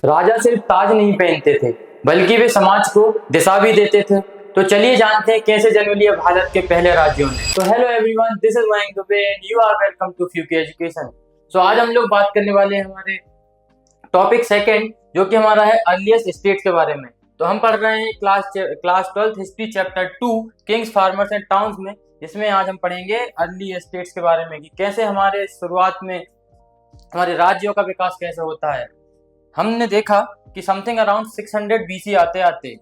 राजा सिर्फ ताज नहीं पहनते थे बल्कि वे समाज को दिशा भी देते थे। तो चलिए जानते हैं कैसे जन्म लिया भारत के पहले राज्यों ने। तो hello everyone, this is Mayank Dubey and you are welcome to फ्यूके एजुकेशन। सो आज हम लोग बात करने वाले हैं हमारे टॉपिक सेकंड, जो कि हमारा है अर्लीस्ट स्टेट्स के बारे में। तो हम पढ़ रहे हैं class 12th history chapter 2 Kings farmers and towns में, जिसमें आज हम पढ़ेंगे अर्ली स्टेट्स के बारे में कि कैसे हमारे शुरुआत में हमारे राज्यों का विकास कैसे होता है। हमने देखा कि समथिंग अराउंड 600 बीसी आते आते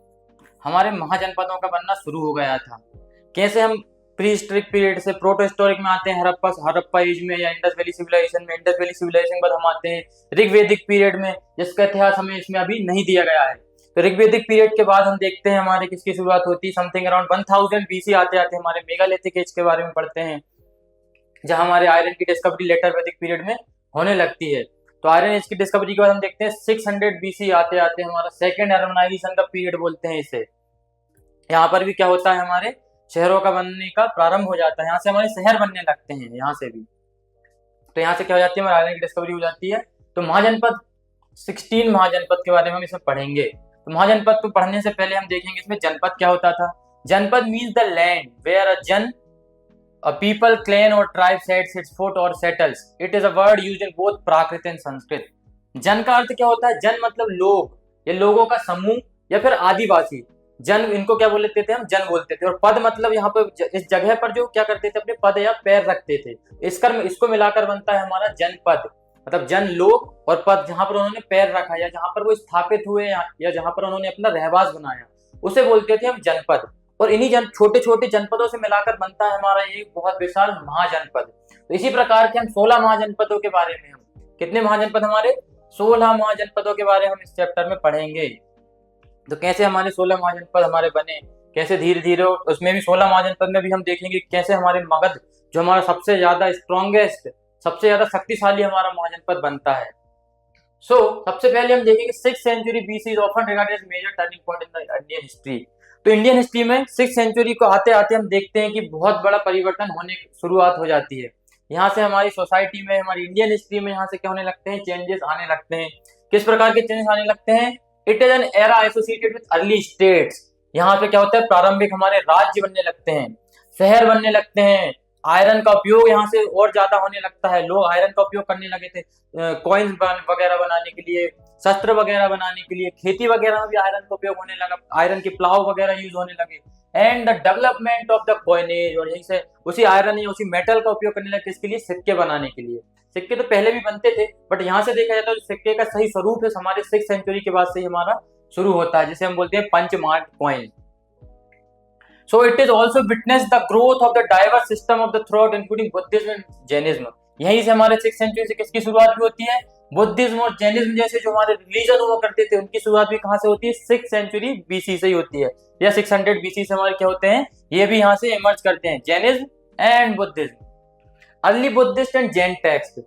हमारे महाजनपदों का बनना शुरू हो गया था। कैसे हम प्री हिस्टोरिक पीरियड से प्रोटो हिस्टोरिक में आते हैं, हड़प्पा एज में या इंडस वैली सिविलाइजेशन में। इंडस वैली सिविलाइजेशन के बाद हम आते हैं ऋग्वैदिक पीरियड में, जिसका इतिहास हमें इसमें अभी नहीं दिया गया है। तो ऋग्वैदिक पीरियड के बाद हम देखते हैं हमारे किसकी शुरुआत होती है, समथिंग अराउंड 1000 बीसी आते आते हमारे मेगालिथिक एज के बारे में पढ़ते हैं, जहां हमारे आयरन की डिस्कवरी लेटर वैदिक पीरियड में होने लगती है। तो आयरन एज की डिस्कवरी के बाद हम देखते हैं 600 बीसी आते आते हमारा सेकेंड अर्बनाइजेशन का पीरियड बोलते हैं इसे। यहाँ पर भी क्या होता है, हमारे शहरों का बनने का प्रारंभ हो जाता है, यहाँ से हमारे शहर बनने लगते हैं यहाँ से भी। तो यहाँ से क्या हो जाती है, हमारे आयरन की डिस्कवरी हो जाती है। तो महाजनपद 16 महाजनपद के बारे में हम इसमें पढ़ेंगे। तो महाजनपद को पढ़ने से पहले हम देखेंगे इसमें जनपद क्या होता था। Janapada means the land where a people, clan or tribe sets its foot or settles. It is a word used in both Prakrit and Sanskrit. जन का अर्थ क्या होता है, जन मतलब लोग या लोगों का समूह या फिर आदिवासी। जन, इनको क्या बोलते थे हम, जन बोलते थे। और पद मतलब यहाँ पे इस जगह पर जो क्या करते थे, अपने पद या पैर रखते थे। इसको मिलाकर बनता है हमारा जनपद। मतलब जन लोग और पद, जहां पर उन्होंने पैर रखा या जहां पर वो स्थापित हुए या जहां पर उन्होंने अपना रहवास बनाया, उसे बोलते थे हम जनपद। और इन्हीं छोटे छोटे जनपदों से मिलाकर बनता है हमारा एक बहुत विशाल महाजनपद। तो इसी प्रकार के हम 16 महाजनपदों के बारे में, हम कितने महाजनपद, हमारे 16 महाजनपदों के बारे में हम इस चैप्टर में पढ़ेंगे। तो कैसे हमारे 16 महाजनपद हमारे बने, कैसे धीरे धीरे उसमें भी 16 महाजनपद में भी हम देखेंगे कैसे हमारे मगध, जो हमारा सबसे ज्यादा स्ट्रॉन्गेस्ट, सबसे ज्यादा शक्तिशाली हमारा महाजनपद बनता है। सबसे पहले हम देखेंगे 6th century BC is often regarded as major turning point in the Indian history. तो इंडियन हिस्ट्री में 6th सेंचुरी को आते आते हम देखते हैं कि बहुत बड़ा परिवर्तन होने की शुरुआत हो जाती है। यहाँ से हमारी सोसाइटी में, हमारी इंडियन हिस्ट्री में यहाँ से क्या होने लगते हैं, चेंजेस आने लगते हैं। किस प्रकार के चेंजेस आने लगते हैं, it is an era associated with early states. यहाँ पे क्या होता है, प्रारंभिक हमारे राज्य बनने लगते हैं, शहर बनने लगते हैं। आयरन का उपयोग यहाँ से और ज्यादा होने लगता है, लोग आयरन का उपयोग करने लगे थे कॉइन्स वगैरह बनाने के लिए, शस्त्र वगैरह बनाने के लिए, खेती वगैरह में भी आयरन का उपयोग होने लगा, आयरन के प्लाव वगैरह यूज होने लगे। And the development of the coinage, और यहीं से उसी आयरन या उसी मेटल का उपयोग करने लगे, किसके लिए, सिक्के बनाने के लिए। सिक्के तो पहले भी बनते थे, बट यहाँ से देखा जाता है सिक्के का सही स्वरूप है हमारे 6th सेंचुरी के बाद से ही हमारा शुरू होता है, जिसे हम बोलते हैं punch mark coin. So it is also witnessed the growth of the diverse system of the thought including Buddhism and Jainism। यहीं से हमारे 6th सेंचुरी से किसकी शुरुआत भी होती है, बुद्धिज्म और जैनिज्म जैसे जो हमारे रिलीजन हुआ करते थे, उनकी शुरुआत भी कहां से होती है, 6th सेंचुरी बीसी से ही होती है, या 600 बीसी से हमारे क्या होते हैं, ये भी यहाँ से इमर्ज करते हैं, Jainism and Buddhism. Early Buddhist and Jain text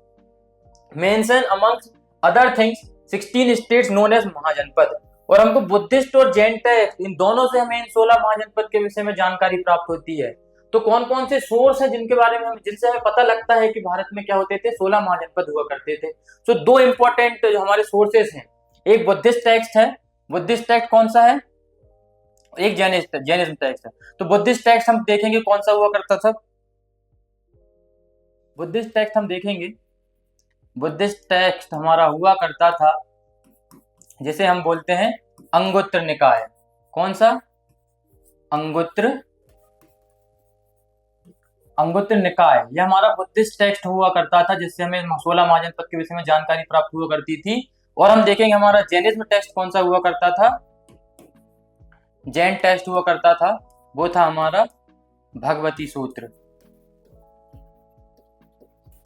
mention amongst other things 16 states known as mahajanapada. और हमको बुद्धिस्ट और जैन टेक्स्ट, इन दोनों से हमें इन 16 महाजनपद के विषय में जानकारी प्राप्त होती है। तो कौन कौन से सोर्स हैं जिनके बारे में जिनसे हमें पता लगता है कि भारत में क्या होते थे, 16 महाजनपद हुआ करते थे। तो दो इंपॉर्टेंट जो हमारे सोर्सेस हैं, एक बुद्धिस्ट टेक्स्ट है। बुद्धिस्ट टेक्स्ट कौन सा है, एक जैनिज्म टेक्स्ट है। तो बुद्धिस्ट टेक्स्ट हम देखेंगे कौन सा हुआ करता था, बुद्धिस्ट टेक्स्ट हम देखेंगे, बुद्धिस्ट टेक्स्ट हमारा हुआ करता था जिसे हम बोलते हैं अंगुत्र निकाय। कौन सा, अंगुत्र निकाय, यह हमारा बुद्धिस्ट टेक्स्ट हुआ करता था, जिससे हमें 16 महाजनपद के विषय में जानकारी प्राप्त हुआ करती थी। और हम देखेंगे हमारा जैनिज्म टेक्स्ट कौन सा हुआ करता था, जैन टेक्स्ट हुआ करता था, वो था हमारा भगवती सूत्र।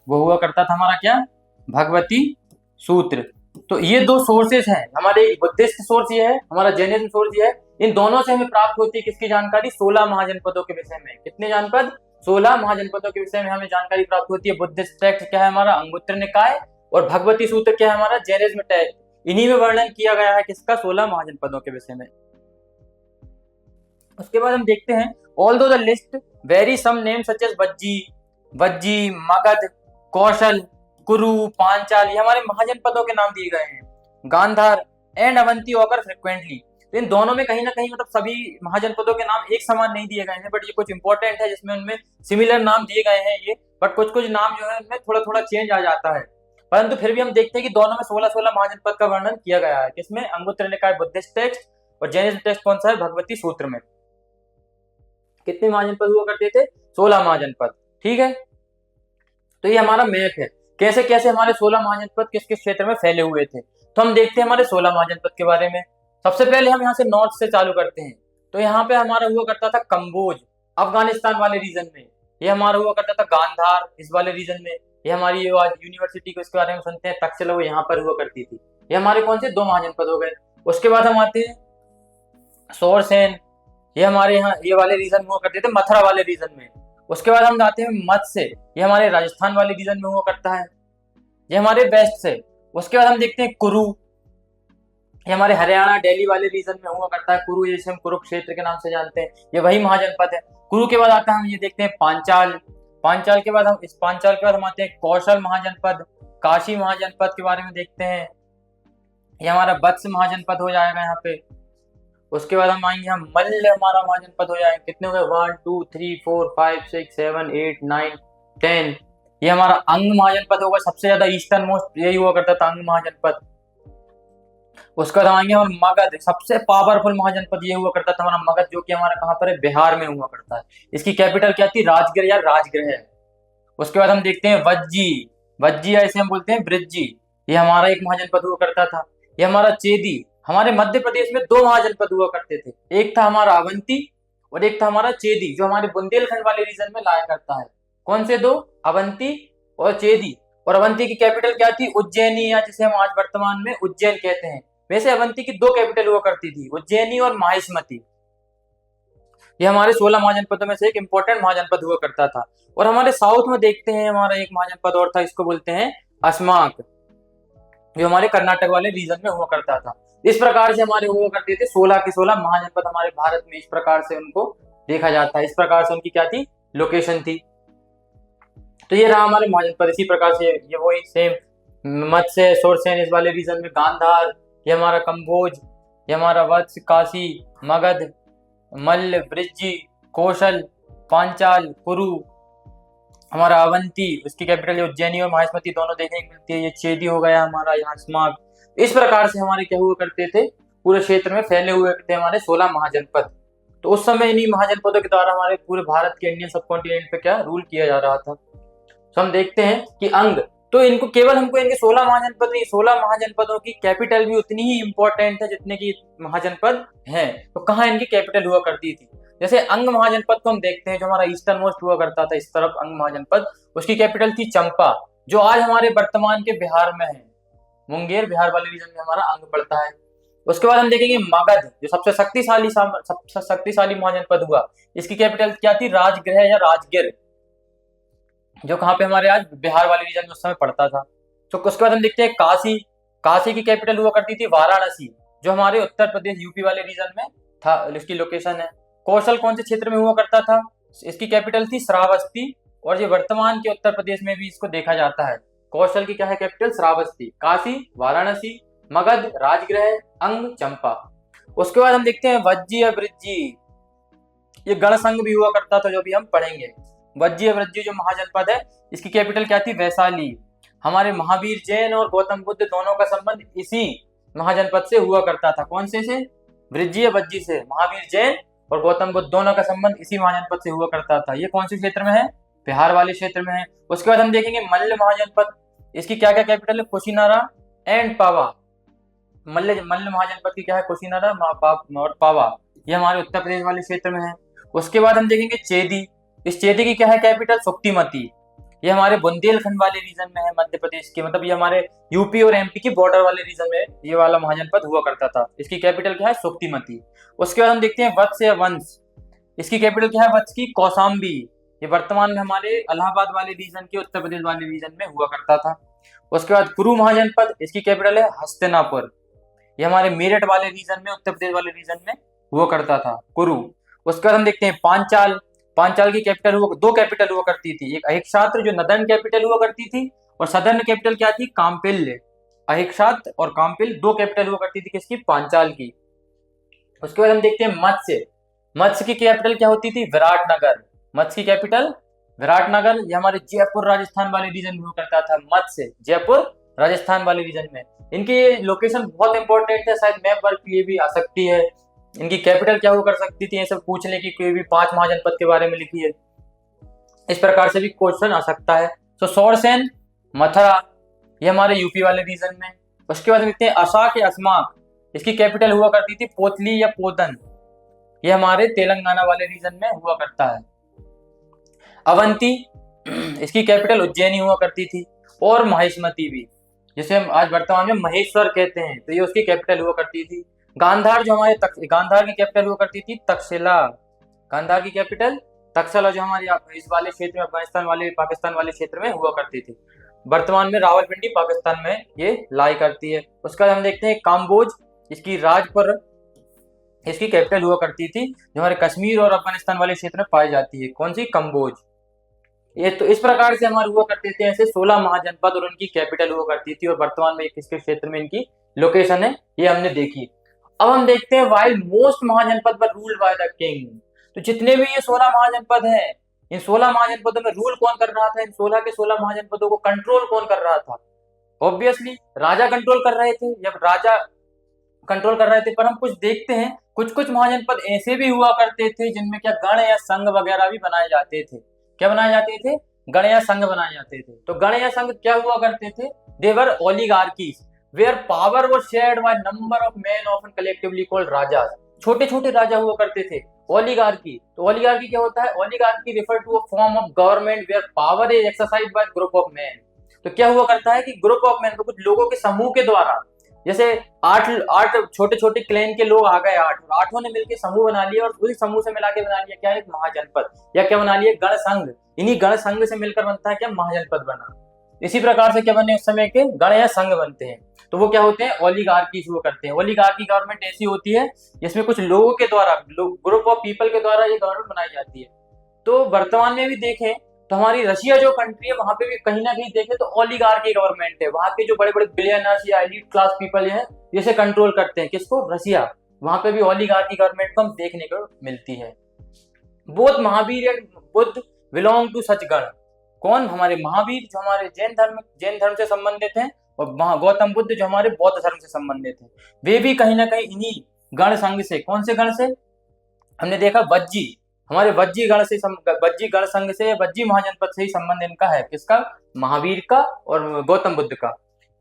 वो हुआ करता था हमारा क्या, भगवती सूत्र। तो ये दो सोर्सेस हैं हमारे, बुद्धिस्ट सोर्स ये है, हमारा जैनिज्म सोर्स ये है। इन दोनों से हमें प्राप्त होती है किसकी जानकारी, 16 महाजनपदों के विषय में। कितने जनपद, 16 महाजनपदों के विषय में हमें जानकारी प्राप्त होती है। बुद्धिस्ट टेक्स्ट क्या है हमारा, अंगुत्र निकाय, और भगवती सूत्र क्या है हमारा, जैनिज्म टेक्स्ट। इन्हीं में वर्णन किया गया है किसका, 16 महाजनपदों के विषय में। उसके बाद हम देखते हैं, although the list vary some name such as Vajji, Magadha, Kaushal, Kuru, Panchal, ये हमारे महाजनपदों के नाम दिए गए हैं। Gandhara, and Avanti occur frequently। तो इन दोनों में कहीं ना कहीं मतलब सभी महाजनपदों के नाम एक समान नहीं दिए गए हैं, बट ये कुछ इंपॉर्टेंट है जिसमें उनमें सिमिलर नाम दिए गए हैं ये, बट कुछ कुछ नाम जो है उनमें थोड़ा थोड़ा चेंज आ जाता है। परंतु फिर भी हम देखते हैं कि दोनों में 16-16 महाजनपद का वर्णन किया गया है। किसमें? अंगुत्तर निकाय बुद्धिस्ट टेक्स्ट, और जैनिज्म टेक्स्ट कौन सा है? भगवती सूत्र में। कितने महाजनपद हुआ करते थे? 16 महाजनपद। ठीक है, तो ये हमारा मैप है कैसे कैसे हमारे 16 महाजनपद किस किस क्षेत्र में फैले हुए थे। तो हम देखते हैं हमारे 16 महाजनपद के बारे में। सबसे पहले हम यहाँ से नॉर्थ से चालू करते हैं। तो यहाँ पे हमारा हुआ करता था कंबोज, अफगानिस्तान वाले रीजन में। ये हमारा हुआ करता था गांधार, इस वाले रीजन में। ये हमारी जो आज यूनिवर्सिटी को इसके बारे में सुनते हैं तक्षशिला, वो यहाँ पर हुआ करती थी। ये हमारे कौन से 2 महाजनपद हो गए। उसके बाद हम आते हैं सोरसेन, ये हमारे यहाँ ये वाले रीजन में हुआ करते थे, मथुरा वाले रीजन में। उसके बाद हम जाते हैं मत्स्य, ये हमारे राजस्थान वाले रीजन में हुआ करता है, ये हमारे वेस्ट से। उसके बाद हम देखते हैं कुरु, ये हमारे हरियाणा दिल्ली वाले रीजन में हुआ करता है। कुरु जैसे हम कुरुक्षेत्र के नाम से जानते हैं, ये वही महाजनपद है। कुरु के बाद आता है हम ये देखते हैं पांचाल, पांचाल के बाद हम आते हैं कौशल महाजनपद, काशी महाजनपद के बारे में देखते हैं। ये हमारा वत्स महाजनपद हो जाएगा यहाँ पे। उसके बाद हम आएंगे हम मल्ल, हमारा महाजनपद हो जाएगा। कितने हो गए? 1 2 3 4 5 6 7 8 9 10। ये हमारा अंग महाजनपद होगा, सबसे ज्यादा ईस्टर्न मोस्ट यही हुआ करता था, अंग महाजनपद। उसके बाद हम आएंगे और मगध, सबसे पावरफुल महाजनपद ये हुआ करता था हमारा मगध, जो कि हमारा कहाँ पर है? बिहार में हुआ करता है। इसकी कैपिटल क्या थी? राजगीर या राजगृह है। उसके बाद हम देखते हैं वज्जी, वज्जी ऐसे हम बोलते हैं ब्रिज्जी, ये हमारा एक महाजनपद हुआ करता था। ये हमारा चेदी, हमारे मध्य प्रदेश में 2 महाजनपद हुआ करते थे, एक था हमारा अवंती और एक था हमारा चेदी, जो हमारे बुंदेलखंड वाले रीजन में लाया करता है। कौन से 2? अवंती और चेदी। और अवंती की कैपिटल क्या थी? उज्जैनी, या जिसे हम आज वर्तमान में उज्जैन कहते हैं। वैसे अवंती की 2 कैपिटल हुआ करती थी, उज्जैनी और माहिष्मती। ये हमारे 16 महाजनपदों में से एक इंपॉर्टेंट महाजनपद हुआ करता था। और हमारे साउथ में देखते हैं हमारा एक महाजनपद और था, इसको बोलते हैं अस्माक, जो हमारे कर्नाटक वाले रीजन में हुआ करता था। इस प्रकार से हमारे हुआ करते थे 16 के 16 महाजनपद हमारे भारत में। इस प्रकार से उनको देखा जाता है, इस प्रकार से उनकी क्या थी? लोकेशन थी। तो ये रहा हमारे महाजनपद। इसी प्रकार से ये वही सेम मत्स्य, सोरसेन इस वाले रीजन में, गांधार, ये हमारा कंबोज, ये हमारा वत्स, काशी, मगध, मल्ल, ब्रिज्जी, कौशल, पांचाल, कुरु, हमारा अवंती, उसकी कैपिटल उज्जैनी और माहिष्मती दोनों देखने को मिलती है। ये चेदी हो गया हमारा, यहाँ स्माग। इस प्रकार से हमारे क्या हुआ करते थे? पूरे क्षेत्र में फैले हुए थे हमारे 16 महाजनपद। तो उस समय इन्हीं महाजनपदों के द्वारा हमारे पूरे भारत के इंडियन सब कॉन्टिनेंट पे क्या रूल किया जा रहा था। तो हम देखते हैं कि अंग, तो इनको केवल हमको इनके 16 महाजनपद नहीं, 16 महाजनपदों की कैपिटल भी उतनी ही इंपॉर्टेंट है जितने की महाजनपद हैं। तो कहाँ इनकी कैपिटल हुआ करती थी? जैसे अंग महाजनपद को हम देखते हैं, जो हमारा ईस्टर्न मोस्ट हुआ करता था इस तरफ, अंग महाजनपद, उसकी कैपिटल थी चंपा, जो आज हमारे वर्तमान के बिहार में है। मुंगेर बिहार वाले रीजन में हमारा अंग पड़ता है। उसके बाद हम देखेंगे मगध, जो सबसे शक्तिशाली महाजनपद हुआ। इसकी कैपिटल क्या थी? राजगृह या राजगिर, जो कहाँ पे हमारे आज बिहार वाले रीजन में उस समय पड़ता था। तो उसके बाद हम देखते हैं काशी, काशी की कैपिटल हुआ करती थी वाराणसी, जो हमारे उत्तर प्रदेश यूपी वाले रीजन में था, इसकी लोकेशन है। कौशल कौन से क्षेत्र में हुआ करता था? इसकी कैपिटल थी श्रावस्ती, और ये वर्तमान के उत्तर प्रदेश में भी इसको देखा जाता है। कौशल की क्या है कैपिटल? श्रावस्ती। काशी, वाराणसी, मगध, राजगृह, अंग, चंपा। उसके बाद हम देखते हैं वज्जी या ब्रिज्जी, ये गण संघ भी हुआ करता था, जो भी हम पढ़ेंगे। वज्जी या ब्रिज्जी जो महाजनपद है, इसकी कैपिटल क्या थी? वैशाली। हमारे महावीर जैन और गौतम बुद्ध दोनों का संबंध इसी महाजनपद से हुआ करता था। कौन से? ब्रिज्जी या वज्जी से। महावीर जैन और गौतम बुद्ध दोनों का संबंध इसी महाजनपद से हुआ करता था। ये कौन से क्षेत्र में है? बिहार वाले क्षेत्र में है। उसके बाद हम देखेंगे मल्ल महाजनपद, इसकी क्या क्या कैपिटल है? कुशीनारा एंड पावा। मल्ल महाजनपद की क्या है? कुशीनारा और पावा, ये हमारे उत्तर प्रदेश वाले क्षेत्र में है। उसके बाद हम देखेंगे चेदी, इस चेदी की क्या है कैपिटल? सुक्तिमती, ये हमारे बुंदेलखंड वाले रीजन में है, मध्य प्रदेश के, मतलब ये हमारे यूपी और एमपी की बॉर्डर वाले रीजन में ये वाला महाजनपद हुआ करता था। इसकी कैपिटल क्या है? सुक्तिमती। उसके बाद हम देखते हैं वत्स या वंश, इसकी कैपिटल क्या है? वत्स की कौशाम्बी, ये वर्तमान में हमारे इलाहाबाद वाले रीजन के, उत्तर प्रदेश वाले रीजन में हुआ करता था। उसके बाद कुरु महाजनपद, इसकी कैपिटल है हस्तिनापुर, ये हमारे मेरठ वाले रीजन में, उत्तर प्रदेश वाले रीजन में हुआ करता था कुरु। उसके बाद हम देखते हैं पांचाल, पांचाल की कैपिटल हुआ, 2 कैपिटल हुआ करती थी, एक अहिक्षात्र जो नदर्न कैपिटल हुआ करती थी, और सदर्न कैपिटल क्या थी? काम्पिल्य। अहिक्षात और काम्पिल, 2 कैपिटल हुआ करती थी किसकी, पांचाल की। उसके बाद हम देखते हैं मत्स्य। मत्स्य की कैपिटल क्या होती थी, विराटनगर। मत्स्य की कैपिटल विराटनगर। ये हमारे जयपुर राजस्थान वाले रीजन में हुआ करता था मत्स्य, जयपुर राजस्थान वाले रीजन में। इनकी लोकेशन बहुत इंपॉर्टेंट है, शायद मैप वर्क के लिए भी आ सकती है। इनकी कैपिटल क्या हुआ कर सकती थी, ये सब पूछ ले कि कोई भी 5 महाजनपद के बारे में लिखी है, इस प्रकार से भी क्वेश्चन आ सकता है। तो सौरसेन, मथुरा, ये हमारे यूपी वाले रीजन में। उसके बाद देखते हैं अशाक या अस्माक। इसकी कैपिटल हुआ करती थी पोतली या पोतन, ये हमारे तेलंगाना वाले रीजन में हुआ करता है। अवंती, इसकी कैपिटल उज्जैनी हुआ करती थी। और महेशमती भी, जिसे हम आज वर्तमान में महेश्वर कहते हैं, तो ये उसकी कैपिटल हुआ करती थी। गांधार, जो हमारे गांधार की कैपिटल हुआ करती थी तक्षशिला। गांधार की कैपिटल तक्षशिला, जो हमारे इस वाले क्षेत्र में, अफगानिस्तान वाले, पाकिस्तान वाले क्षेत्र में हुआ करती थी। वर्तमान में रावलपिंडी पाकिस्तान में ये लाई करती है। उसके बाद हम देखते हैं काम्बोज, इसकी राजपुर, इसकी कैपिटल हुआ करती थी, जो हमारे कश्मीर और अफगानिस्तान वाले क्षेत्र में पाई जाती है। कौन सी, कम्बोज। ये तो इस प्रकार से हमारे हुआ करते थे ऐसे 16 महाजनपद और उनकी कैपिटल हुआ करती थी, और वर्तमान में किसके क्षेत्र में इनकी लोकेशन है ये हमने देखी। अब हम देखते हैं वाइल मोस्ट महाजनपद पर रूल्ड बाय द किंग। तो जितने भी ये 16 महाजनपद हैं, इन 16 महाजनपदों में रूल कौन कर रहा था, इन 16 के 16 महाजनपदों को कंट्रोल कौन कर रहा था? ऑब्वियसली राजा कंट्रोल कर रहे थे, जब राजा कंट्रोल कर रहे थे। पर हम कुछ देखते हैं, कुछ कुछ महाजनपद ऐसे भी हुआ करते थे जिनमें क्या गण या संघ वगैरह भी बनाए जाते थे। क्या बनाए जाते थे? गण या संघ बनाए जाते थे। तो गण या संघ क्या हुआ करते थे? They were oligarchies where power was shared by number of men often collectively called rajas. छोटे छोटे राजा हुआ करते थे। ओलिगार्की, तो ओलिगार्की क्या होता है? Oligarchy refer to a form of government where power is exercised by group of man. तो क्या हुआ करता है कि ग्रुप ऑफ मैन, तो कुछ लोगों के समूह के द्वारा, जैसे आठ आठ छोटे छोटे क्लैन के लोग आ गए, आठों ने मिलकर समूह बना लिया, और उसी समूह से मिला के बना लिया क्या, एक महाजनपद, या क्या बना लिया, गण संघ। इन्हीं गण संघ से मिलकर बनता है क्या, महाजनपद बना। इसी प्रकार से क्या बने उस समय के, गण या संघ बनते हैं। तो वो क्या होते हैं? ओलिगार्की शुरू करते हैं। ओलिगार्की गवर्नमेंट ऐसी होती है जिसमें कुछ लोगों के द्वारा, ग्रुप ऑफ पीपल के द्वारा ये गवर्नमेंट बनाई जाती है। तो वर्तमान में भी देखें तो हमारी रशिया जो कंट्री है, वहां पे भी कहीं ना कहीं देखें तो ओलिगार्की गवर्नमेंट है। वहां के जो बड़े बड़े बिलियनर्स या एलीट क्लास पीपल हैं, जिसे कंट्रोल करते हैं, किसको? रशिया। वहां पे भी ओलिगार्की गवर्नमेंट को हम देखने को मिलती है। Both Mahavira and Buddha belong to such gana. कौन? हमारे महावीर जो हमारे जैन धर्म से संबंधित हैं, और गौतम बुद्ध जो हमारे बौद्ध धर्म से संबंधित हैं, वे भी कहीं ना कहीं इन्हीं गण संघ से, कौन से गण से? हमने देखा वज्जी, हमारे वज्जी गण से, वज्जी गण संघ से, वज्जी महाजनपद से ही संबंध इनका है। किसका? महावीर का और गौतम बुद्ध का।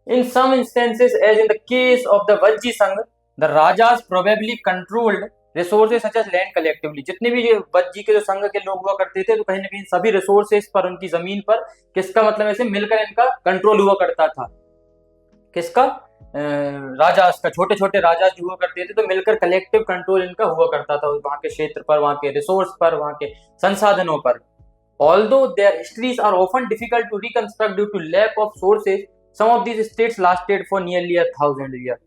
In some instances as in the case of the Vajji sangha, the rajas probably controlled resources such as land collectively. जितने भी ये वज्जी के जो संघ के लोग हुआ करते थे, तो कहीं ना कहीं सभी रिसोर्सेज पर, उनकी जमीन पर, किसका मतलब ऐसे मिलकर इनका कंट्रोल हुआ करता था। किसका? राजा का, छोटे छोटे राजा जो हुआ करते थे, तो मिलकर कलेक्टिव कंट्रोल इनका हुआ करता था वहां के क्षेत्र पर, वहां के रिसोर्स पर, वहां के संसाधनों पर। Although their histories are often difficult to reconstruct due to lack of sources, some of these states lasted for nearly 1000 year.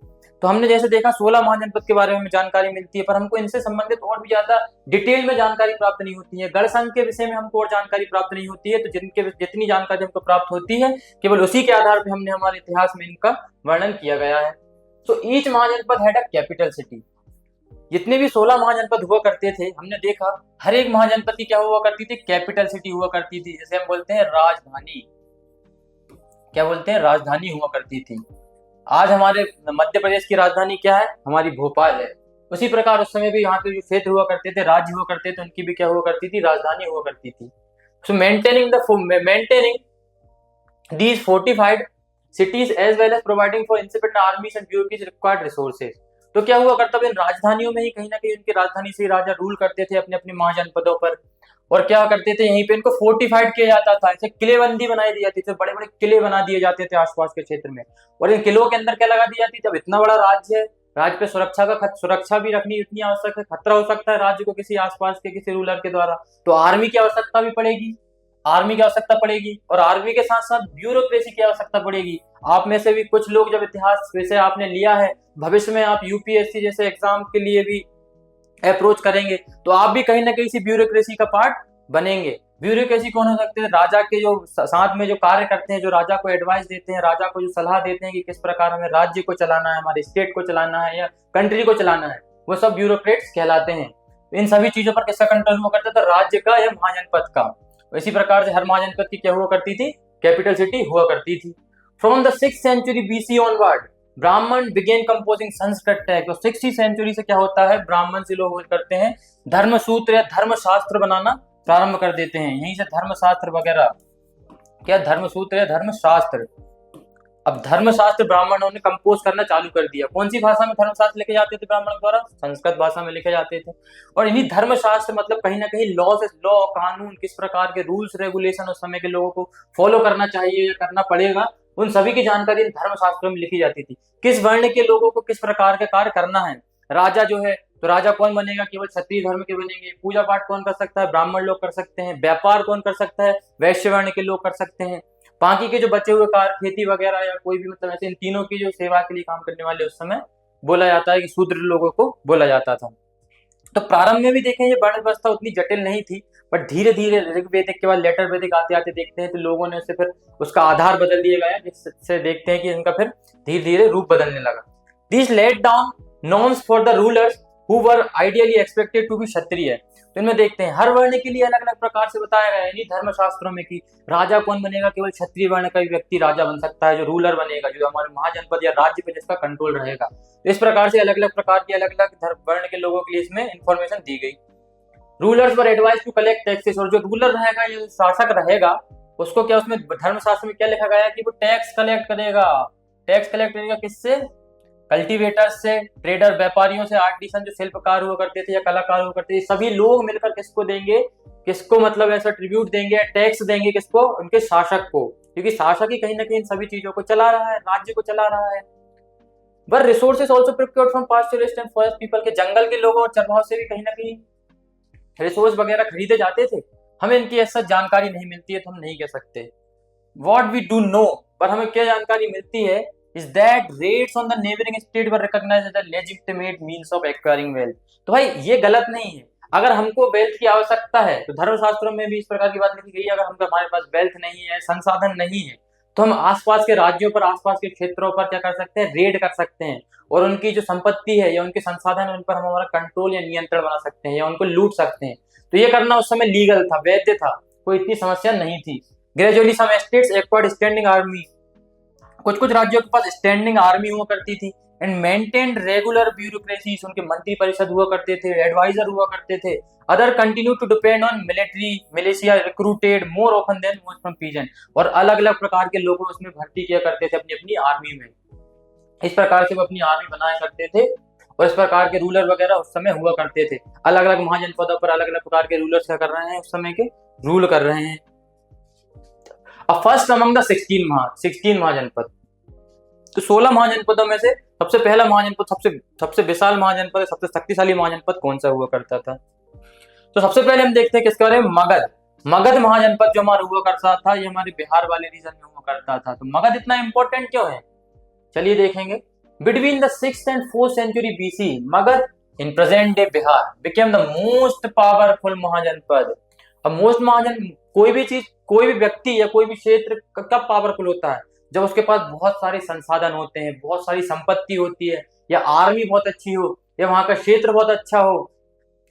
तो हमने जैसे देखा 16 महाजनपद के बारे में जानकारी मिलती है, पर हमको इनसे संबंधित और भी ज्यादा डिटेल में जानकारी प्राप्त नहीं होती है। गण संघ के विषय में हमको और जानकारी प्राप्त नहीं होती है। तो जितनी जानकारी हमको प्राप्त होती है, केवल उसी के आधार पर हमने हमारे इतिहास में इनका वर्णन किया गया है। So each mahajanapada had a capital city. जितने भी 16 महाजनपद हुआ करते थे, हमने देखा हर एक महाजनपद की क्या हुआ करती थी? कैपिटल सिटी हुआ करती थी, जैसे हम बोलते हैं राजधानी। क्या बोलते हैं? राजधानी हुआ करती थी। आज हमारे मध्य प्रदेश की राजधानी क्या है? हमारी भोपाल है। उसी प्रकार उस समय भी यहाँ पे जो क्षेत्र हुआ करते थे, राज्य हुआ करते थे, उनकी भी क्या हुआ करती थी? राजधानी हुआ करती थी। सो maintaining these fortified cities as well as providing for independent armies and bureaucracies required resources। तो क्या हुआ करता था? इन राजधानियों में ही कहीं ना कहीं उनकी राजधानी से राजा रूल करते थे अपने अपने महाजनपदों पर, और क्या करते थे? यहीं पे इनको फोर्टिफाइड किया जाता था, ऐसे किलेबंदी बनाई दी जाती थी, बड़े बड़े किले बना दिए जाते थे आसपास के क्षेत्र में। और इन किलों के अंदर क्या लगा दी जाती थी? जब इतना बड़ा राज्य है, राज्य पे सुरक्षा भी रखनी इतनी आवश्यक है, खतरा हो सकता है राज्य को किसी आसपास के किसी रूलर के द्वारा, तो आर्मी की आवश्यकता भी पड़ेगी। आर्मी की आवश्यकता पड़ेगी, और आर्मी के साथ साथ ब्यूरोक्रेसी की आवश्यकता पड़ेगी। आप में से भी कुछ लोग जब इतिहास विषय आपने लिया है, भविष्य में आप यूपीएससी जैसे एग्जाम के लिए भी अप्रोच करेंगे, तो आप भी कहीं ना कहीं इसी ब्यूरोक्रेसी का पार्ट बनेंगे। ब्यूरोक्रेसी कौन हो सकते हैं? राजा के जो साथ में जो कार्य करते हैं, जो राजा को एडवाइस देते हैं, राजा को जो सलाह देते हैं कि किस प्रकार हमें राज्य को चलाना है, हमारे स्टेट को चलाना है या कंट्री को चलाना है, वो सब ब्यूरोक्रेट्स कहलाते हैं। इन सभी चीजों पर किसका कंट्रोल हुआ करता था? राज्य का या महाजनपद का। इसी प्रकार से हर महाजनपद की क्या हुआ करती थी? कैपिटल सिटी हुआ करती थी। From the 6th century BC onward ब्राह्मण बिगेन कंपोजिंग संस्कृत टेक्स्ट। तो 6th century से क्या होता है? ब्राह्मण से लोग करते हैं धर्मसूत्र या धर्मशास्त्र बनाना प्रारंभ कर देते हैं। यहीं से धर्मशास्त्र वगैरह, क्या धर्मसूत्र या धर्मशास्त्र, अब धर्मशास्त्र ब्राह्मणों ने कंपोज करना चालू कर दिया। कौन सी भाषा में धर्मशास्त्र लिखे जाते थे ब्राह्मणों द्वारा? संस्कृत भाषा में लिखे जाते थे। और इन्हीं धर्मशास्त्र मतलब कहीं ना कहीं लॉ से लॉ, कानून, किस प्रकार के रूल्स रेगुलेशन उस समय के लोगों को फॉलो करना चाहिए या करना पड़ेगा, उन सभी की जानकारी धर्मशास्त्रों में लिखी जाती थी। किस वर्ण के लोगों को किस प्रकार का कार्य करना है। राजा जो है, तो राजा कौन बनेगा? केवल क्षत्रिय धर्म के बनेंगे। पूजा पाठ कौन कर सकता है? ब्राह्मण लोग कर सकते हैं। व्यापार कौन कर सकता है? वैश्य वर्ण के लोग कर सकते हैं। बाकी के जो बचे हुए कार्य, खेती वगैरह या कोई भी मतलब ऐसे, इन तीनों की जो सेवा के लिए काम करने वाले उस समय बोला जाता है कि शूद्र लोगों को बोला जाता था। तो प्रारंभ में भी देखें ये वर्ण व्यवस्था उतनी जटिल नहीं थी, बट धीरे धीरे ऋग्वेदिक के बाद लेटर वैदिक आते आते देखते हैं तो लोगों ने उसे फिर उसका आधार बदल दिया गया, जिससे देखते हैं कि इनका फिर धीरे धीरे रूप बदलने लगा। This laid down norms for the rulers who were ideally expected to be Kshatriya. तो इनमें देखते हैं हर वर्ण के लिए अलग अलग प्रकार से बताया गया है धर्मशास्त्रों में कि राजा कौन बनेगा? केवल क्षत्रिय वर्ण का व्यक्ति राजा बन सकता है, जो रूलर बनेगा, जो हमारे महाजनपद या राज्य पे जिसका कंट्रोल रहेगा। इस प्रकार से अलग अलग प्रकार के अलग अलग वर्ण के लोगों के लिए इसमें इंफॉर्मेशन दी गई। Rulers were advise to collect taxes. और जो रूलर रहेगा, जो शासक रहेगा, उसको क्या, उसमें धर्मशास्त्र में क्या लिखा गया है कि वो टैक्स कलेक्ट करेगा। टैक्स कलेक्ट करेगा किससे? कल्टीवेटर्स से, ट्रेडर, व्यापारियों से, आर्टिसन जो शिल्पकार हुआ करते थे या कलाकार हुआ करते थे, सभी लोग मिलकर किसको देंगे? किसको मतलब ऐसा ट्रिब्यूट देंगे, टैक्स देंगे किसको? उनके शासक को, क्योंकि शासक ही कहीं ना कहीं इन सभी चीजों को चला रहा है, राज्य को चला रहा है। But resources also procured from pastoralist and forest people. के जंगल के लोगों और चरवाहों से भी कहीं ना कहीं रिसोर्स वगैरह खरीदे जाते थे। हमें इनकी ऐसा जानकारी नहीं मिलती है तो हम नहीं कह सकते। व्हाट वी डू नो, पर हमें क्या जानकारी मिलती है, is that raids on the neighboring state were recognized as a legitimate means of acquiring wealth। तो भाई ये गलत नहीं है। अगर हमको वेल्थ की आवश्यकता है तो धर्मशास्त्रों में भी इस प्रकार की बात लिखी गई है, अगर हमारे पास वेल्थ नहीं है, संसाधन नहीं है, तो हम आसपास के राज्यों पर, आसपास के क्षेत्रों पर क्या कर सकते हैं? रेड कर सकते हैं और उनकी जो संपत्ति है या उनके संसाधन है उन पर हम हमारा कंट्रोल या नियंत्रण बना सकते हैं या उनको लूट सकते हैं। तो ये करना उस समय लीगल था, वैध था, कोई इतनी समस्या नहीं थी। Gradually some states acquired standing army. कुछ कुछ राज्यों के पास स्टैंडिंग आर्मी हुआ करती थी। एंड मेंटेन्ड रेगुलर ब्यूरोक्रेसीज, उनके मंत्री परिषद हुआ करते थे, एडवाइजर हुआ करते थे। Other continue to depend on military militia recruited more often than from peasant. और अलग अलग प्रकार के लोगों उसमें भर्ती किया करते थे अपनी अपनी आर्मी में। इस प्रकार से वो अपनी आर्मी बनाया करते थे और इस प्रकार के रूलर वगैरह उस समय हुआ करते थे। अलग अलग महाजनपदों पर अलग अलग प्रकार के रूलर्स क्या कर रहे हैं? उस समय के रूल कर रहे हैं। First among the 16 महाजनपद। तो 16 महाजनपदों में से सबसे पहला महाजनपद, सबसे विशाल महाजनपद, सबसे शक्तिशाली महाजनपद कौन सा हुआ करता था? तो सबसे पहले हम देखते हैं किसके बारे में? मगध महाजनपद जो हमारा हुआ करता था, ये हमारे बिहार वाले रीजन में हुआ करता था। तो मगध इतना इंपॉर्टेंट क्यों है? चलिए देखेंगे। Between the 6th and 4th century BC, Magadha in present day Bihar became the most powerful mahajanapada. अब मोस्ट महाजन, कोई भी चीज, कोई भी व्यक्ति या कोई भी क्षेत्र कब पावरफुल होता है? जब उसके पास बहुत सारे संसाधन होते हैं, बहुत सारी संपत्ति होती है, या आर्मी बहुत अच्छी हो, या वहां का क्षेत्र बहुत अच्छा हो।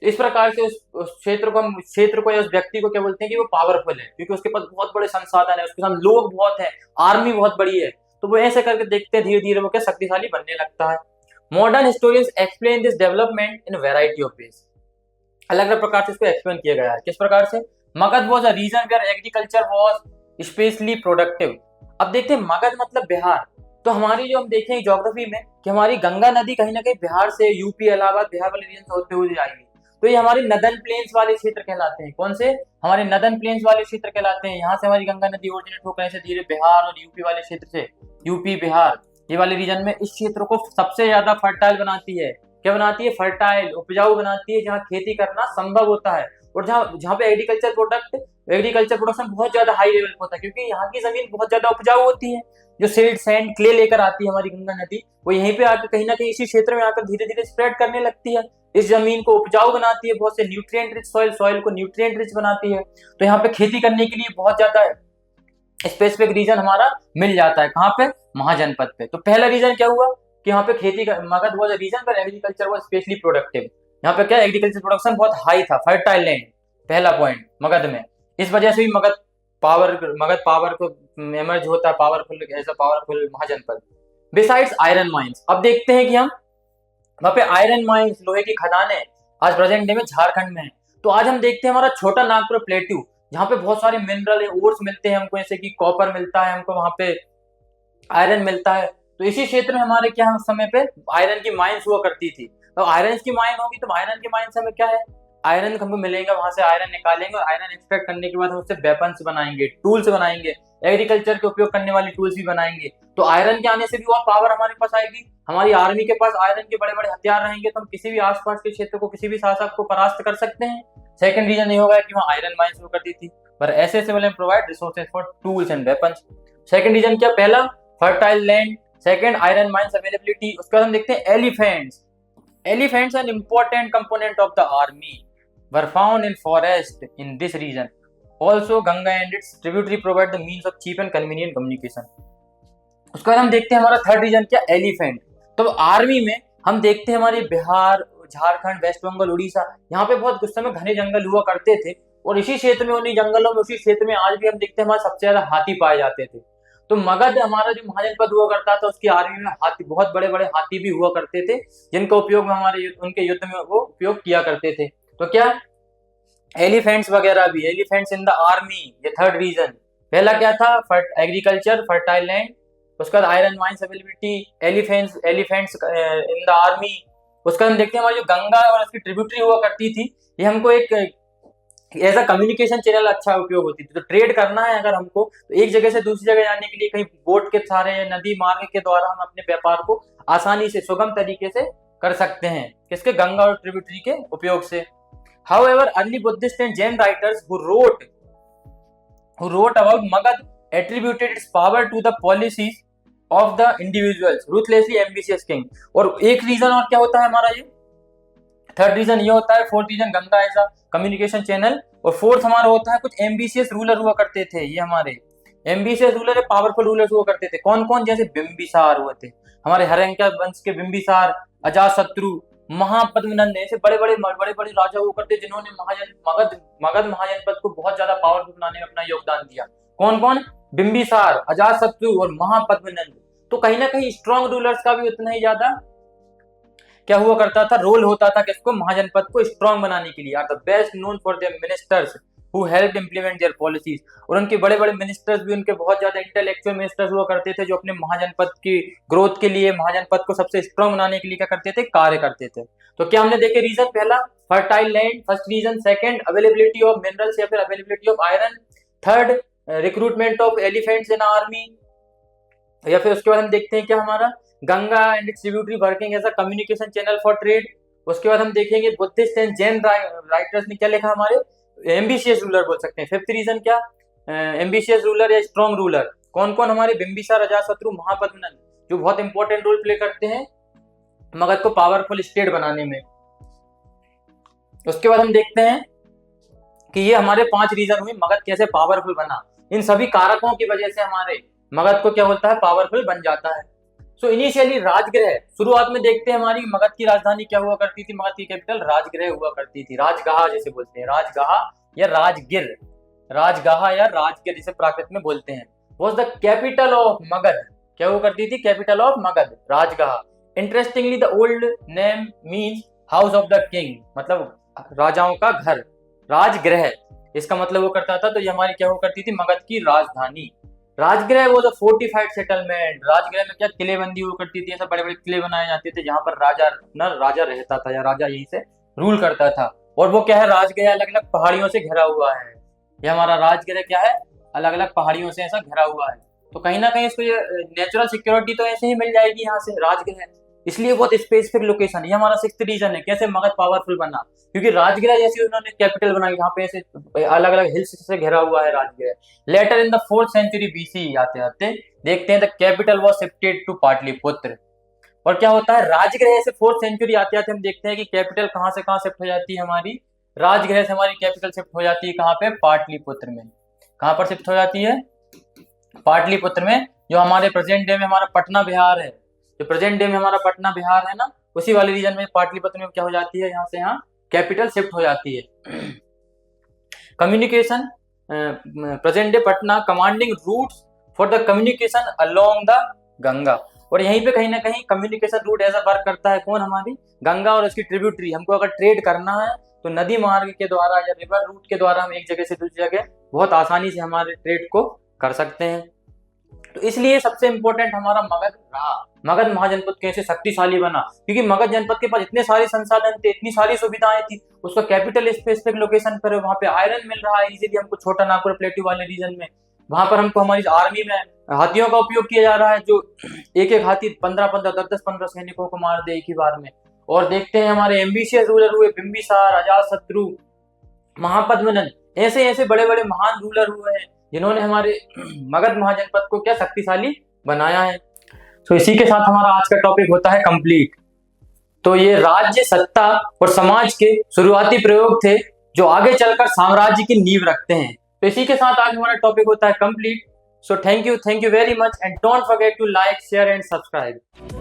इस प्रकार से उस क्षेत्र को या उस व्यक्ति को क्या बोलते हैं कि वो पावरफुल है, क्योंकि उसके पास बहुत बड़े संसाधन है, उसके साथ लोग बहुत है, आर्मी बहुत बड़ी है। तो वो ऐसे करके देखते हैं धीरे धीरे वो क्या शक्तिशाली बनने लगता है। Modern historians explain this development in variety of ways. अलग अलग प्रकार से इसको एक्सप्लेन किया गया है। किस प्रकार से? Magadha was a region where agriculture was specially productive. अब देखते हैं मगध मतलब बिहार। तो हमारी जो हम देखें ज्योग्राफी में कि हमारी गंगा नदी कहीं ना कहीं बिहार से, यूपी इलाहाबाद बिहार वाले रीजन से होते हुए आएगी। तो ये हमारे नदन प्लेन्स वाले क्षेत्र कहलाते हैं। कौन से? हमारे नदन प्लेन्स वाले क्षेत्र कहलाते हैं। यहाँ से हमारी गंगा नदी ओरिजिनेट होकर ऐसे धीरे बिहार और यूपी वाले क्षेत्र से, यूपी बिहार ये वाले रीजन में इस क्षेत्र को सबसे ज्यादा फर्टाइल बनाती है। क्या बनाती है? फर्टाइल, उपजाऊ बनाती है, जहाँ खेती करना संभव होता है और जहाँ पे एग्रीकल्चर प्रोडक्शन बहुत ज्यादा हाई लेवल पे होता है, क्योंकि यहाँ की जमीन बहुत ज्यादा उपजाऊ होती है। जो सिल्ट, सैंड, क्ले लेकर आती है हमारी गंगा नदी, वो यहीं पे आकर कहीं ना कहीं इसी क्षेत्र में आकर धीरे धीरे स्प्रेड करने लगती है। इस जमीन को उपजाऊ बनाती है, बहुत से न्यूट्रिएंट रिच सॉइल को न्यूट्रिएंट रिच बनाती है। तो यहाँ पे खेती करने के लिए बहुत ज्यादा स्पेसिफिक रीजन हमारा मिल जाता है। कहाँ पे? महाजनपद पे। तो पहला रीजन क्या हुआ कि यहाँ पे खेती का मगध वाज रीजन पर एग्रीकल्चर वाज स्पेशली प्रोडक्टिव। यहाँ पे क्या एग्रीकल्चर प्रोडक्शन बहुत हाई था, फर्टाइल लैंड, पहला पॉइंट मगध में। इस वजह से भी मगध पावर को एमर्ज होता है, powerful as a powerful mahajanapada. Besides iron mines, अब देखते हैं कि हम वहाँ पे आयरन माइंस, लोहे की खदानें आज प्रेजेंट डे में झारखंड में है। तो आज हम देखते हैं हमारा छोटा नागपुर प्लेट्यू, जहाँ पे बहुत सारे मिनरल ओर्स मिलते हैं हमको, जैसे कि कॉपर मिलता है हमको, वहाँ पे आयरन मिलता है। तो इसी क्षेत्र में हमारे क्या उस समय पे आयरन की माइंस हुआ करती थी। तो आयरन की माइन होगी तो आयरन की माइन से हमें क्या है, आयरन हमको मिलेगा, वहां से आयरन निकालेंगे और आयरन एक्सट्रैक्ट करने के बाद हम उससे वेपन्स बनाएंगे, टूल्स बनाएंगे, एग्रीकल्चर के उपयोग करने वाली टूल्स भी बनाएंगे। तो आयरन के आने से भी और पावर हमारे पास आएगी, हमारी आर्मी के पास आयरन के बड़े बड़े हथियार रहेंगे, तो हम किसी भी आसपास के क्षेत्र को, किसी भी शासक को परास्त कर सकते हैं। सेकंड रीजन ये होगा कि वहाँ आयरन माइंस हुआ करती थी, पर ऐसे provide resources for tools and weapons. Second reason क्या? पहला fertile land, second iron mines availability. उसके बाद हम देखते हैं elephants. Elephants, an important component of the army, were found in forest in this region. Also, Ganga and its tributary provide the means of cheap and convenient communication. उसके बाद हम देखते हैं हमारा थर्ड रीजन क्या? एलिफेंट। तो army में हम देखते हैं हमारे बिहार, झारखंड, वेस्ट बंगाल, उड़ीसा, यहाँ पे बहुत उस समय घने जंगल हुआ करते थे, और इसी क्षेत्र में, उन्हीं जंगलों में, उसी क्षेत्र में आज भी हम देखते हैं हमारे सबसे ज्यादा हाथी पाए जाते थे। तो मगध हमारा जो महाजनपद हुआ करता था, उसकी आर्मी में हाथी, बहुत बड़े बड़े हाथी भी हुआ करते थे, जिनका उपयोग हमारे उनके युद्ध में वो उपयोग किया करते थे। तो क्या? एलिफेंट्स वगैरह भी, एलिफेंट्स इन द आर्मी, ये थर्ड रीजन। पहला क्या था? Agriculture, fertile land. उसके बाद iron mines availability, elephants in the army. उसका हम देखते हैं हमारी जो गंगा और उसकी ट्रिब्यूटरी हुआ करती थी, ये हमको एक ऐसा कम्युनिकेशन चैनल अच्छा उपयोग होती थी। तो ट्रेड करना है अगर हमको, तो एक जगह से दूसरी जगह जाने के लिए कहीं बोट के सहारे या नदी मार्ग के द्वारा हम अपने व्यापार को आसानी से, सुगम तरीके से कर सकते हैं। किसके? गंगा और ट्रिब्यूटरी के उपयोग से। However, early Buddhist and Jain writers who wrote about Magad attributed its power to the policies of the individuals, ruthlessly ambitious king। और एक रीजन और क्या होता है हमारा, ये थर्ड रीजन ये होता है। Fourth reason Ganga as a communication channel, और फोर्थ हमारा होता है कुछ एम्बिशियस रूलर हुआ करते थे। ये हमारे एम्बिशियस रूलर, पावरफुल रूलर्स हुआ करते थे। कौन कौन? जैसे बिंबिसार हुए थे, हमारे हर्यंका वंश के बिंबिसार, अजातशत्रु, महापद्मनंद, ऐसे बड़े बड़े राजा हुआ करते, जिन्होंने मगध महाजनपद को बहुत ज्यादा पावरफुल बनाने में अपना योगदान दिया। कौन कौन? बिंबिसार, अजातशत्रु और महापद्मनंद। तो कहीं ना कहीं स्ट्रॉन्ग रूलर्स का भी उतना ही ज्यादा क्या हुआ करता था, रोल होता था किसको? महाजनपद को स्ट्रॉन्ग बनाने के लिए। Are the best known for their ministers who helped implement their policies. और उनके बड़े बड़े मिनिस्टर्स भी, उनके बहुत ज्यादा इंटेलेक्चुअल मिनिस्टर्स हुआ करते थे, जो अपने महाजनपद की ग्रोथ के लिए, महाजनपद को सबसे स्ट्रॉन्ग बनाने के लिए क्या करते थे? कार्य करते थे। तो क्या हमने देखे रीजन? पहला fertile land, first reason. Second availability of minerals या फिर availability of iron. Third recruitment of elephants in army. या फिर उसके बाद हम देखते हैं क्या हमारा? Ganga and its tributary working as a communication channel for trade. उसके बाद हम देखेंगे बुद्धिस्ट एंड जैन राइटर्स ने क्या लिखा हमारे? एम्बिशियस रूलर बोल सकते हैं। फिफ्थ रीजन क्या? एम्बिशियस रूलर या स्ट्रॉन्ग रूलर। कौन कौन? हमारे बिंबिसार, अजातशत्रु, महापद्मनंद, जो बहुत इंपॉर्टेंट रोल प्ले करते हैं मगध को पावरफुल स्टेट बनाने में। उसके बाद हम देखते हैं कि ये हमारे 5 रीजन हुए मगध कैसे पावरफुल बना। इन सभी कारकों की वजह से हमारे मगध को क्या होता है? पावरफुल बन जाता है। सो इनिशियली राजगृह, शुरुआत में देखते हैं हमारी मगध की राजधानी क्या हुआ करती थी? मगध की कैपिटल राजगृह हुआ करती थी, राजगाह जिसे बोलते हैं, राजगाह या राजगिर, राजगाह या राजगिर जिसे प्राकृत में बोलते हैं। Was the capital of Magadha, क्या हुआ करती थी? Capital of Magadha, Rajagaha. Interestingly the old name means house of the king, मतलब राजाओं का घर। राजगृह इसका मतलब वो करता था, तो ये हमारी क्या हुआ करती थी? मगध की राजधानी। राजगृह वो द फोर्टिफाइड सेटलमेंट, राजगृह में क्या किलेबंदी हुआ करती थी, ऐसे बड़े बड़े किले बनाए जाते थे जहां पर राजा रहता था या राजा यहीं से रूल करता था। और वो क्या है? राजगृह अलग अलग पहाड़ियों से घिरा हुआ है। ये हमारा राजगृह क्या है? अलग अलग पहाड़ियों से ऐसा घिरा हुआ है। तो कहीं ना कहीं इसको ये नेचुरल सिक्योरिटी तो ऐसे ही मिल जाएगी यहाँ से, राजगृह, इसलिए बहुत स्पेसिफिक लोकेशन। ये हमारा 6th रीजन है कैसे मगध पावरफुल बना, क्योंकि राजगृह जैसी उन्होंने कैपिटल बनाई, यहाँ पे ऐसे अलग अलग हिल्स से घिरा हुआ है Rajagriha. Later in the 4th century BC आते आते देखते हैं the capital was shifted to Pataliputra. और क्या होता है, राजगृह से 4th सेंचुरी आते आते हम देखते हैं कि कैपिटल कहाँ से कहाँ शिफ्ट हो जाती है हमारी, राजगृह से हमारी कैपिटल शिफ्ट हो जाती है कहाँ पे, पाटलिपुत्र में। कहाँ पर शिफ्ट हो जाती है, पाटलिपुत्र में, जो हमारे प्रेजेंट डे में हमारा पटना बिहार है, जो प्रेजेंट डे में हमारा पटना बिहार है ना, उसी वाले रीजन में पाटलिपुत्र में क्या हो जाती है, यहाँ से यहाँ कैपिटल शिफ्ट हो जाती है। Communication, present day Patna commanding routes for the communication along the Ganga, और यहीं पे कहीं ना कहीं कम्युनिकेशन रूट ऐसा वर्क करता है, कौन, हमारी गंगा और उसकी ट्रिब्यूटरी। हमको अगर ट्रेड करना है तो नदी मार्ग के द्वारा या रिवर रूट के द्वारा हम एक जगह से दूसरी जगह बहुत आसानी से हमारे ट्रेड को कर सकते हैं। तो इसलिए सबसे इंपॉर्टेंट हमारा मगध रहा। मगध महाजनपद कैसे शक्तिशाली बना, क्योंकि मगध जनपद के पास इतने सारे संसाधन थे, इतनी सारी सुविधाएं थी, उसका कैपिटल स्पेसिफिक लोकेशन पर है, वहां पे आयरन मिल रहा है इजीली हमको, छोटा नागपुर प्लेटू वाले रीजन में। वहां पर हमको हमारी आर्मी में हाथियों का उपयोग किया जा रहा है, जो एक एक हाथी 15-15, 10-10-15 सैनिकों को मार दे एक ही बार में। और देखते हैं हमारे एम्बिशियस रूलर हुए, बिंबिसार, अजातशत्रु, महापद्मनंद, ऐसे ऐसे बड़े बड़े महान रूलर हुए हैं जिन्होंने हमारे मगध महाजनपद को क्या शक्तिशाली बनाया है। तो इसी के साथ हमारा आज का टॉपिक होता है कंप्लीट। तो ये राज्य, सत्ता और समाज के शुरुआती प्रयोग थे जो आगे चलकर साम्राज्य की नींव रखते हैं। तो इसी के साथ आज हमारा टॉपिक होता है complete. So thank you very much and don't forget to like, share and subscribe.